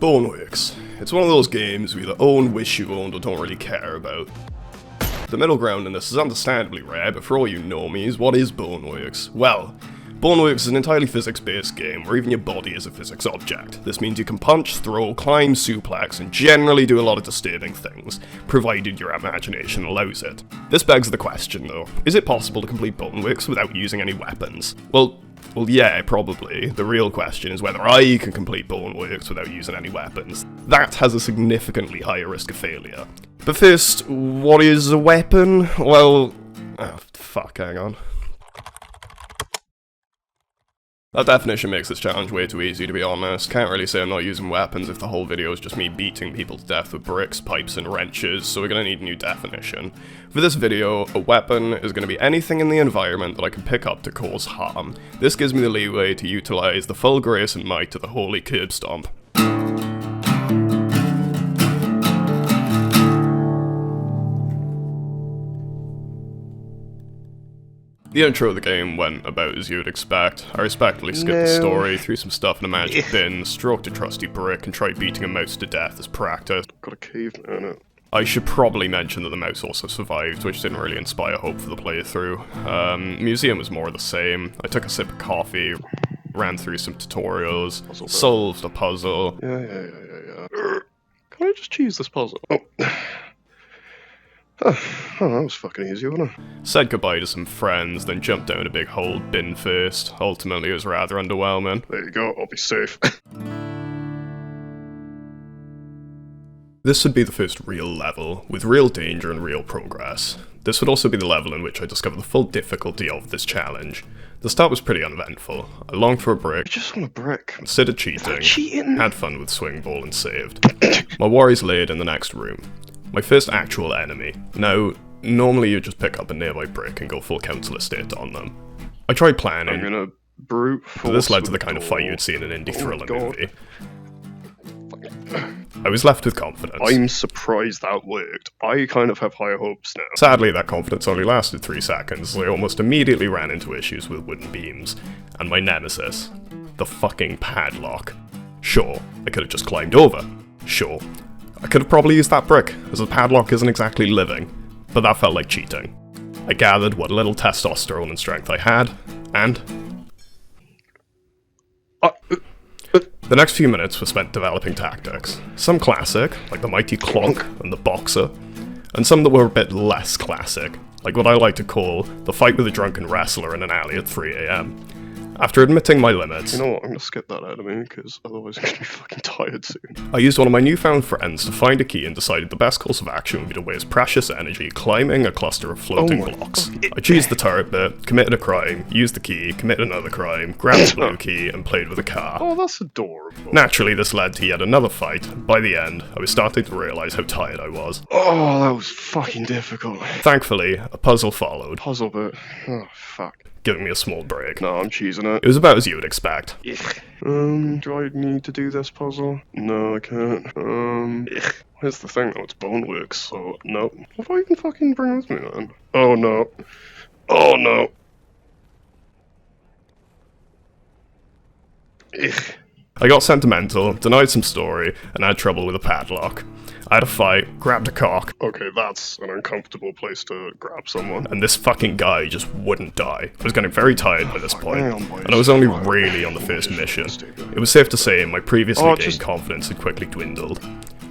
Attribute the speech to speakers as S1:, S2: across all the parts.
S1: Boneworks. It's one of those games we either own, wish you owned, or don't really care about. The middle ground in this is understandably rare, but for all you normies, what is Boneworks? Well, Boneworks is an entirely physics-based game where even your body is a physics object. This means you can punch, throw, climb, suplex, and generally do a lot of disturbing things, provided your imagination allows it. This begs the question though, is it possible to complete Boneworks without using any weapons? Well, yeah, probably. The real question is whether I can complete Boneworks without using any weapons. That has a significantly higher risk of failure. But first, what is a weapon? Well, oh, fuck, hang on. That definition makes this challenge way too easy, to be honest. Can't really say I'm not using weapons if the whole video is just me beating people to death with bricks, pipes, and wrenches, so we're gonna need a new definition. For this video, a weapon is gonna be anything in the environment that I can pick up to cause harm. This gives me the leeway to utilize the full grace and might of the holy curb stomp. The intro of the game went about as you would expect. I respectfully skipped the story, threw some stuff in a magic bin, stroked a trusty brick, and tried beating a mouse to death as practice.
S2: Got a caveman in it.
S1: I should probably mention that the mouse also survived, which didn't really inspire hope for the playthrough. Museum was more of the same. I took a sip of coffee, ran through some tutorials, solved a puzzle.
S2: Yeah. Can I just choose this puzzle? Oh, that was fucking easy, wasn't it?
S1: Said goodbye to some friends, then jumped down a big hole bin first. Ultimately, it was rather underwhelming.
S2: There you go, I'll be safe.
S1: This would be the first real level, with real danger and real progress. This would also be the level in which I discovered the full difficulty of this challenge. The start was pretty uneventful. I longed for a brick.
S2: I just want a brick.
S1: Considered cheating. Had fun with swing ball and saved. My worries laid in the next room. My first actual enemy. Now, normally you just pick up a nearby brick and go full council estate on them. I tried planning.
S2: I'm gonna brute force.
S1: But this led to the kind of fight you'd see in an indie thriller movie. I was left with confidence.
S2: I'm surprised that worked. I kind of have higher hopes now.
S1: Sadly, that confidence only lasted 3 seconds, so I almost immediately ran into issues with wooden beams. And my nemesis. The fucking padlock. Sure, I could have just climbed over. Sure. I could have probably used that brick, as the padlock isn't exactly living, but that felt like cheating. I gathered what little testosterone and strength I had, and... The next few minutes were spent developing tactics. Some classic, like the mighty clonk and the boxer, and some that were a bit less classic, like what I like to call the fight with a drunken wrestler in an alley at 3 AM. After admitting my limits...
S2: You know what, I'm gonna skip that out of me, because otherwise I'm gonna be fucking tired soon.
S1: I used one of my newfound friends to find a key and decided the best course of action would be to waste precious energy climbing a cluster of floating blocks. I cheesed the turret bit, committed a crime, used the key, committed another crime, grabbed the blue key, and played with a car.
S2: Oh, that's adorable.
S1: Naturally, this led to yet another fight, and by the end, I was starting to realise how tired I was.
S2: Oh, that was fucking difficult.
S1: Thankfully, a puzzle followed.
S2: Puzzle bit. Oh, fuck.
S1: Giving me a small break.
S2: No, I'm cheesing it.
S1: It was about as you would expect.
S2: Do I need to do this puzzle? No, I can't. Here's the thing though, it's Boneworks, so no. What do I even fucking bring with me then? Oh no. Oh no.
S1: I got sentimental, denied some story, and had trouble with a padlock. I had a fight, grabbed a cock.
S2: Okay, that's an uncomfortable place to grab someone.
S1: And this fucking guy just wouldn't die. I was getting very tired by this point, and I was only really on the first mission. It was safe to say my previously gained confidence had quickly dwindled.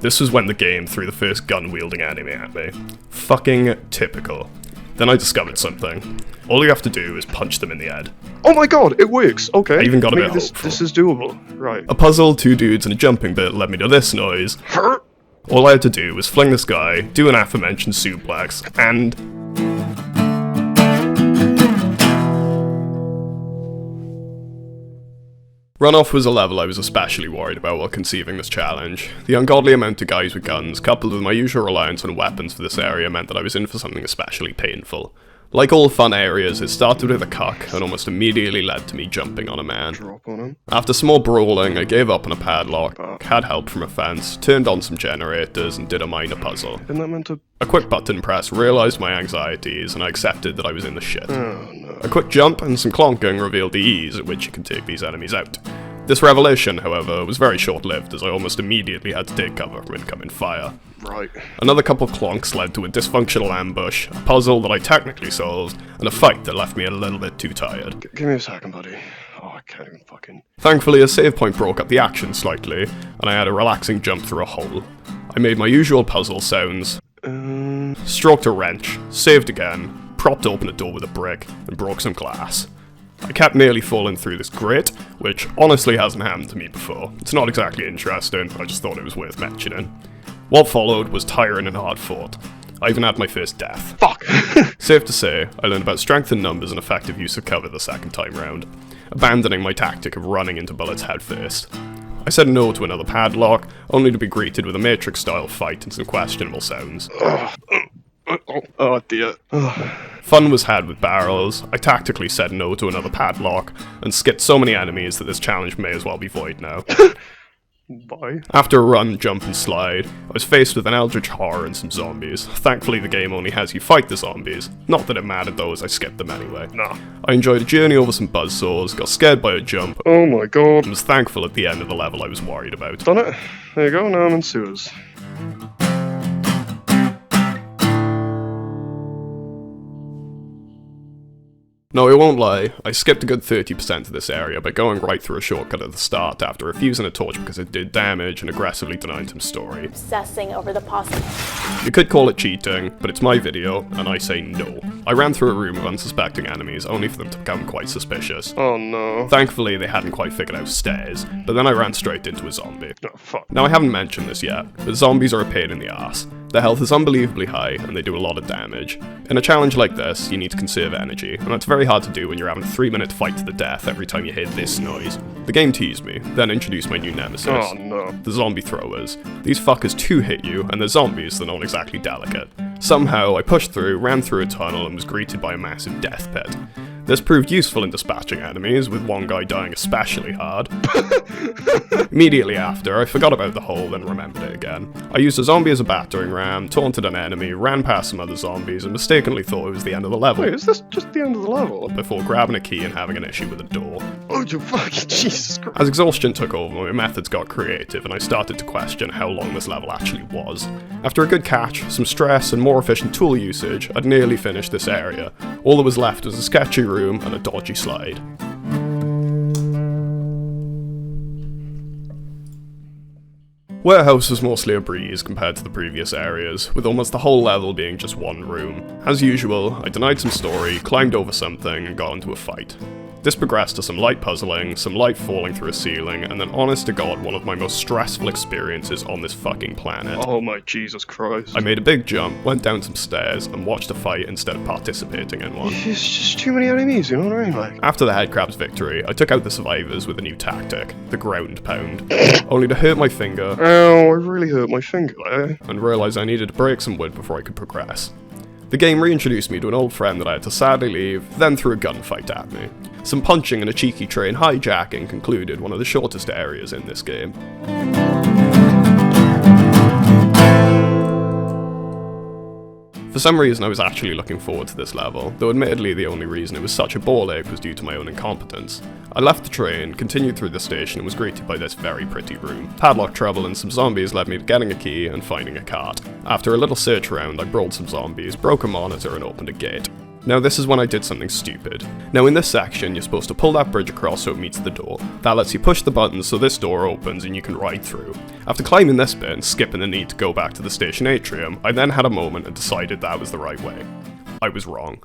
S1: This was when the game threw the first gun-wielding enemy at me. Fucking typical. Then I discovered something. All you have to do is punch them in the head.
S2: Oh my god, it works! Okay.
S1: I even got a bit hopeful.
S2: This is doable. Right.
S1: A puzzle, 2 dudes, and a jumping bit led me to this noise. All I had to do was fling this guy, do an aforementioned suplex, and... Runoff was a level I was especially worried about while conceiving this challenge. The ungodly amount of guys with guns, coupled with my usual reliance on weapons for this area, meant that I was in for something especially painful. Like all fun areas, it started with a cuck, and almost immediately led to me jumping on a man.
S2: Drop on him.
S1: After small brawling, I gave up on a padlock, had help from a fence, turned on some generators, and did a minor puzzle.
S2: Isn't that meant to...
S1: A quick button press realised my anxieties, and I accepted that I was in the shit.
S2: Oh no.
S1: A quick jump and some clonking revealed the ease at which you can take these enemies out. This revelation, however, was very short-lived, as I almost immediately had to take cover from incoming fire.
S2: Right.
S1: Another couple clonks led to a dysfunctional ambush, a puzzle that I technically solved, and a fight that left me a little bit too tired.
S2: Give me a second, buddy. Oh, I can't even fucking...
S1: Thankfully, a save point broke up the action slightly, and I had a relaxing jump through a hole. I made my usual puzzle sounds, stroked a wrench, saved again, propped open a door with a brick, and broke some glass. I kept nearly falling through this grate, which honestly hasn't happened to me before. It's not exactly interesting, I just thought it was worth mentioning. What followed was tiring and hard fought. I even had my first death.
S2: Fuck!
S1: Safe to say, I learned about strength in numbers and effective use of cover the second time round, abandoning my tactic of running into bullets head first. I said no to another padlock, only to be greeted with a Matrix-style fight and some questionable sounds.
S2: Oh dear.
S1: Fun was had with barrels. I tactically said no to another padlock, and skipped so many enemies that this challenge may as well be void now.
S2: Bye.
S1: After a run, jump and slide, I was faced with an eldritch horror and some zombies. Thankfully the game only has you fight the zombies. Not that it mattered though, as I skipped them anyway.
S2: Nah.
S1: I enjoyed a journey over some buzzsaws, got scared by a jump,
S2: Oh my god.
S1: and was thankful at the end of the level I was worried about.
S2: Done it. There you go, now I'm in sewers.
S1: No, I won't lie, I skipped a good 30% of this area by going right through a shortcut at the start after refusing a torch because it did damage and aggressively denying some story.
S3: Obsessing over the possible.
S1: You could call it cheating, but it's my video, and I say no. I ran through a room of unsuspecting enemies, only for them to become quite suspicious.
S2: Oh no.
S1: Thankfully, they hadn't quite figured out stairs, but then I ran straight into a zombie.
S2: Oh fuck.
S1: Now, I haven't mentioned this yet, but zombies are a pain in the ass. Their health is unbelievably high, and they do a lot of damage. In a challenge like this, you need to conserve energy, and that's very hard to do when you're having a 3-minute fight to the death every time you hear this noise. The game teased me, then introduced my new nemesis.
S2: Oh no.
S1: The zombie throwers. These fuckers too hit you, and they're zombies, they're not exactly delicate. Somehow, I pushed through, ran through a tunnel, and was greeted by a massive death pit. This proved useful in dispatching enemies, with one guy dying especially hard. Immediately after, I forgot about the hole, then remembered it again. I used a zombie as a battering ram, taunted an enemy, ran past some other zombies, and mistakenly thought it was the end of the level.
S2: Wait, is this just the end of the level?
S1: Before grabbing a key and having an issue with a door.
S2: Oh, you fucking Jesus Christ.
S1: As exhaustion took over, my methods got creative, and I started to question how long this level actually was. After a good catch, some stress, and more efficient tool usage, I'd nearly finished this area. All that was left was a sketchy room and a dodgy slide. Warehouse was mostly a breeze compared to the previous areas, with almost the whole level being just one room. As usual, I denied some story, climbed over something, and got into a fight. This progressed to some light puzzling, some light falling through a ceiling, and then honest to god, one of my most stressful experiences on this fucking planet.
S2: Oh my Jesus Christ.
S1: I made a big jump, went down some stairs, and watched a fight instead of participating in one.
S2: It's just too many enemies, you know what I mean? Like,
S1: After the headcrab's victory, I took out the survivors with a new tactic, the ground pound, only to hurt my finger,
S2: ow, I really hurt my finger there.
S1: and realise I needed to break some wood before I could progress. The game reintroduced me to an old friend that I had to sadly leave, then threw a gunfight at me. Some punching and a cheeky train hijacking concluded one of the shortest areas in this game. For some reason I was actually looking forward to this level, though admittedly the only reason it was such a ball ache was due to my own incompetence. I left the train, continued through the station and was greeted by this very pretty room. Padlock trouble and some zombies led me to getting a key and finding a cart. After a little search around I brawled some zombies, broke a monitor and opened a gate. Now this is when I did something stupid. Now in this section you're supposed to pull that bridge across so it meets the door. That lets you push the button so this door opens and you can ride through. After climbing this bit and skipping the need to go back to the station atrium, I then had a moment and decided that was the right way. I was wrong.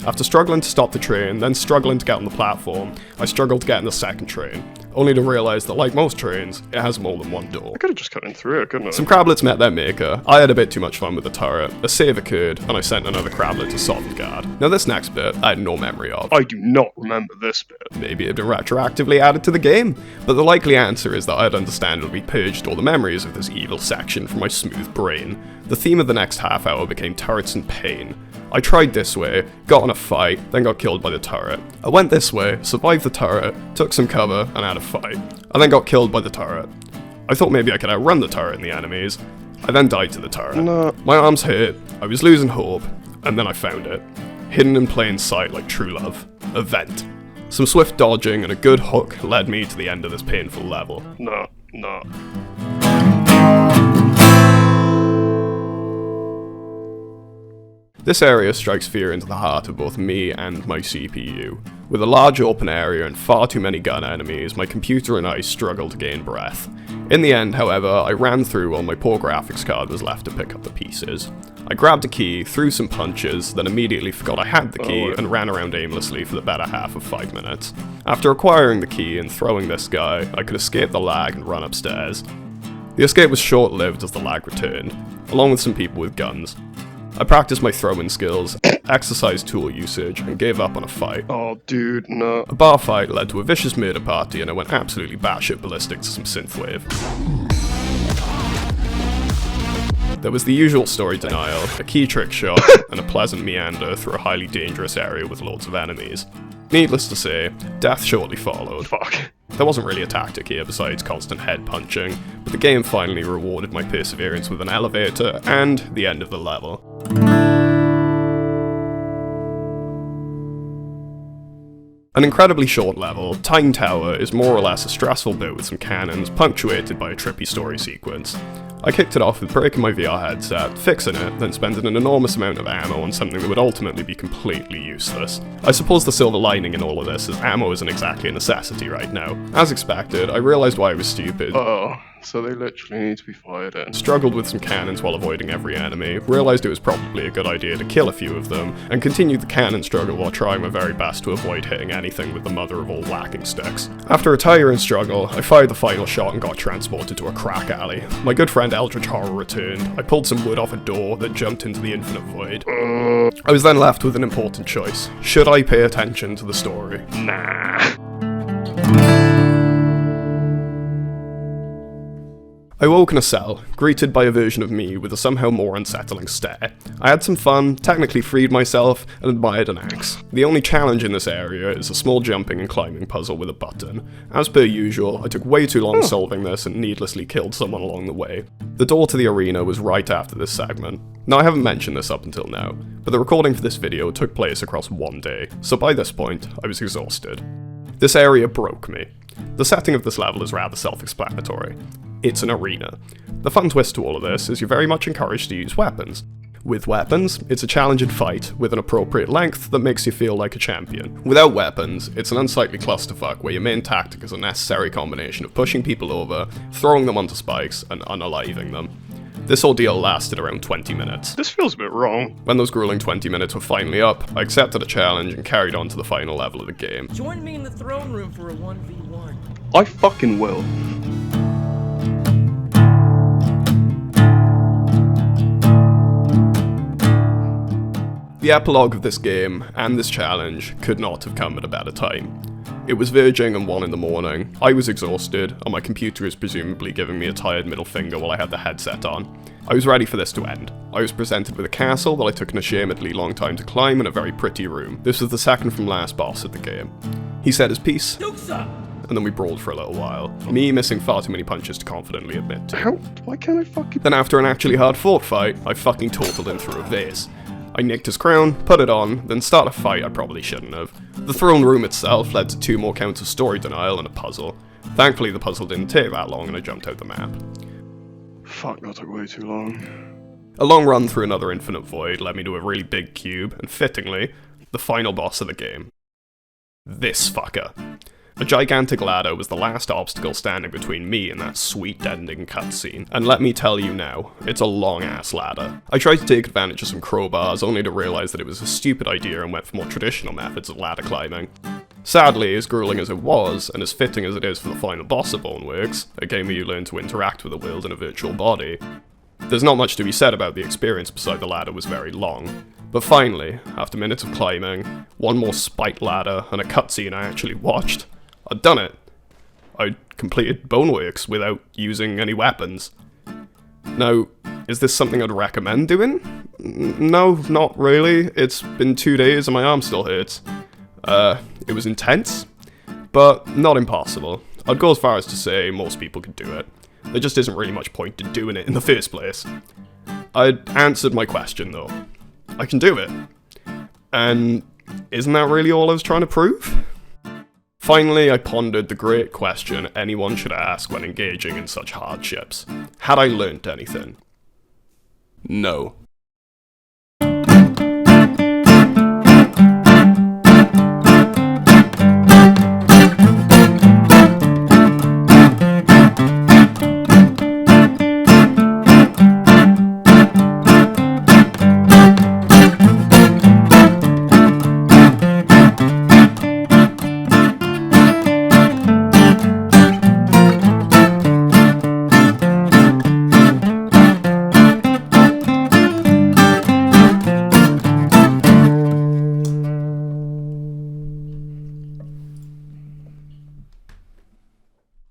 S1: After struggling to stop the train, then struggling to get on the platform, I struggled to get in the second train, only to realise that like most trains, it has more than one door.
S2: I could have just cut in through it, couldn't I?
S1: Some crablets met their maker, I had a bit too much fun with the turret, a save occurred, and I sent another crablet to Sovngarde. Now this next bit, I had no memory of.
S2: I do not remember this bit.
S1: Maybe it had been retroactively added to the game, but the likely answer is that I'd understandably purged all the memories of this evil section from my smooth brain. The theme of the next half hour became turrets and pain. I tried this way, got in a fight, then got killed by the turret. I went this way, survived the turret, took some cover, and had a fight. I then got killed by the turret. I thought maybe I could outrun the turret and the enemies. I then died to the turret.
S2: No.
S1: My arms hurt, I was losing hope, and then I found it. Hidden in plain sight like true love. A vent. Some swift dodging and a good hook led me to the end of this painful level.
S2: No.
S1: This area strikes fear into the heart of both me and my CPU. With a large open area and far too many gun enemies, my computer and I struggled to gain breath. In the end, however, I ran through while my poor graphics card was left to pick up the pieces. I grabbed a key, threw some punches, then immediately forgot I had the key and ran around aimlessly for the better half of 5 minutes. After acquiring the key and throwing this guy, I could escape the lag and run upstairs. The escape was short-lived as the lag returned, along with some people with guns. I practiced my throwing skills, exercised tool usage, and gave up on a fight.
S2: Oh, dude, no.
S1: A bar fight led to a vicious murder party, and I went absolutely batshit ballistic to some synthwave. There was the usual story denial, a key trick shot, and a pleasant meander through a highly dangerous area with loads of enemies. Needless to say, death shortly followed.
S2: Fuck.
S1: There wasn't really a tactic here besides constant head punching, but the game finally rewarded my perseverance with an elevator and the end of the level. An incredibly short level, Time Tower is more or less a stressful bit with some cannons punctuated by a trippy story sequence. I kicked it off with breaking my VR headset, fixing it, then spending an enormous amount of ammo on something that would ultimately be completely useless. I suppose the silver lining in all of this is ammo isn't exactly a necessity right now. As expected, I realised why I was stupid.
S2: Uh-oh. So they literally need to be fired in.
S1: Struggled with some cannons while avoiding every enemy, realised it was probably a good idea to kill a few of them, and continued the cannon struggle while trying my very best to avoid hitting anything with the mother of all whacking sticks. After a tiring struggle, I fired the final shot and got transported to a crack alley. My good friend Eldritch Horror returned. I pulled some wood off a door that jumped into the infinite void. I was then left with an important choice. Should I pay attention to the story?
S2: Nah.
S1: I woke in a cell, greeted by a version of me with a somehow more unsettling stare. I had some fun, technically freed myself, and admired an axe. The only challenge in this area is a small jumping and climbing puzzle with a button. As per usual, I took way too long solving this and needlessly killed someone along the way. The door to the arena was right after this segment. Now I haven't mentioned this up until now, but the recording for this video took place across one day, so by this point, I was exhausted. This area broke me. The setting of this level is rather self-explanatory. It's an arena. The fun twist to all of this is you're very much encouraged to use weapons. With weapons, it's a challenging fight with an appropriate length that makes you feel like a champion. Without weapons, it's an unsightly clusterfuck where your main tactic is a necessary combination of pushing people over, throwing them onto spikes, and unaliving them. This ordeal lasted around 20 minutes.
S2: This feels a bit wrong.
S1: When those grueling 20 minutes were finally up, I accepted a challenge and carried on to the final level of the game.
S3: Join me in the throne room for a 1v1.
S2: I fucking will.
S1: The epilogue of this game, and this challenge, could not have come at a better time. It was verging on 1 in the morning, I was exhausted, and my computer was presumably giving me a tired middle finger while I had the headset on. I was ready for this to end. I was presented with a castle that I took an ashamedly long time to climb in a very pretty room. This was the second from last boss of the game. He said his piece, and then we brawled for a little while, me missing far too many punches to confidently admit to.
S2: How? Why can't I fucking...
S1: Then after an actually hard fought fight, I fucking totaled him through a vase. I nicked his crown, put it on, then start a fight I probably shouldn't have. The throne room itself led to 2 more counts of story denial and a puzzle. Thankfully the puzzle didn't take that long and I jumped out the map.
S2: Fuck, that took way too long.
S1: A long run through another infinite void led me to a really big cube, and fittingly, the final boss of the game. This fucker. A gigantic ladder was the last obstacle standing between me and that sweet ending cutscene, and let me tell you now, it's a long-ass ladder. I tried to take advantage of some crowbars, only to realise that it was a stupid idea and went for more traditional methods of ladder climbing. Sadly, as grueling as it was, and as fitting as it is for the final boss of Boneworks, a game where you learn to interact with the world in a virtual body, there's not much to be said about the experience beside the ladder was very long. But finally, after minutes of climbing, 1 more spiked ladder, and a cutscene I actually watched, I'd done it. I'd completed Boneworks without using any weapons. Now, is this something I'd recommend doing? No, not really. It's been 2 days and my arm still hurts. It was intense, but not impossible. I'd go as far as to say most people could do it. There just isn't really much point in doing it in the first place. I'd answered my question though. I can do it. And isn't that really all I was trying to prove? Finally, I pondered the great question anyone should ask when engaging in such hardships. Had I learnt anything? No.